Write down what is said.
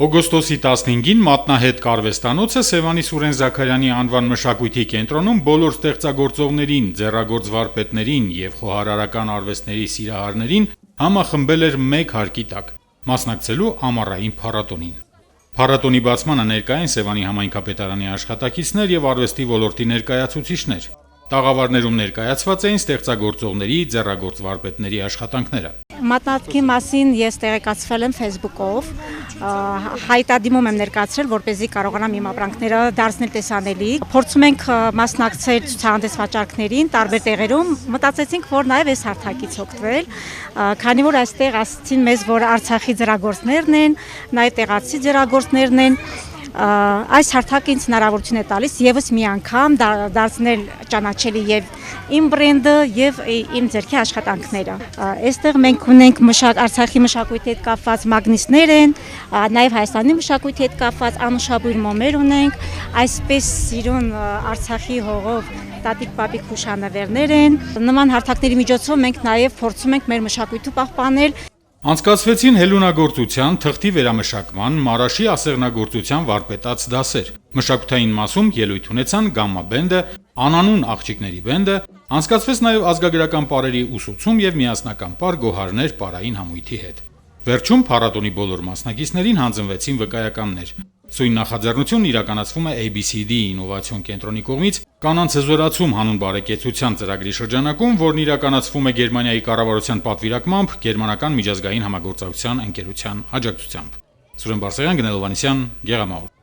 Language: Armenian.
Օգոստոսի 15-ին Մատնահետ կարվեստանոցը Սևանի Սուրեն Զաքարյանի անվան մշակույթի կենտրոնում բոլոր ստեղծագործողներին, ձեռագործ վարպետներին և խոհարարական արվեստների սիրահարներին համախմբել էր մեկ հարկի տակ՝ մասնակցելու ամառային փառատոնին։ Փառատոնի բացմանը ներկա են Սևանի համայնքապետարանի աշխատակիցներ և արվեստի ոլորտի ներկայացուցիչներ։ Տաղավարներում ներկայացված էին ստեղծագործողների, ձեռագործ վարպետների աշխատանքները։ Մատնահետքի մասին ես տեղեկացվել եմ Facebook-ով, հայտադիմում եմ ներկայացրել, որպեսզի կարողանամ իմ ապրանքները դարձնել տեսանելի։ Փորձում ենք մասնակցել ցուցահանդես վաճառքներին տարբեր տեղերում, մտածեցինք, որ նաև այս հարթակից օգտվել, քանի որ այստեղ ասացին մեզ, որ Արցախի ձեռագործներն են, նաև տեղացի ձեռագործներն են։ Այս հարթակը ինձ հնարավորություն է տալիս եւս մի անգամ դարձնել ճանաչելի եւ իմ բրենդը եւ իմ ձեռքի աշխատանքները։ Այստեղ մենք ունենք Արցախի մշակույթի հետ կապված մագնիսներ են, նաեւ Հայաստանի մշակույթի հետ կապված անուշաբույր մոմեր ունենք, այսպես սիրուն Արցախի հողով տատիկ-պապիկ հուշանվերներ են։ Նման հարթակների միջոցով մենք նաեւ փորձում ենք մեր մշակույթը պահպանել։ Անցկացվեցին հելունագործության, թղթի վերամշակման, մարաշի ասեղնագործության վարպետաց դասեր։ Մշակութային մասում ելույթ ունեցան Գամմա բենդը, Անանուն աղջիկների բենդը, անցկացվեց նաև ազգագրական պարերի ուսուցում եւ միասնական պար գոհարներ պարային համույթի հետ։ Վերջում փառատոնի բոլոր մասնակիցներին հանձնվեցին վկայականներ։ Սույն նախաձեռնությունն իրականացվում է ABCD ինովացիոն կենտրոնի կողմից կանանց հզորացում հանուն բարեկեցության ծրագրի շրջանակում, որն իրականացվում է Գերմանիայի կառավարության պատվիրակմամբ Գերմանական միջազգային համագործակցության ընկերության աջակցությամբ։ Սուրեն Բարսեղյան, Գնել Հովհաննիսյան, Գեղամահուր։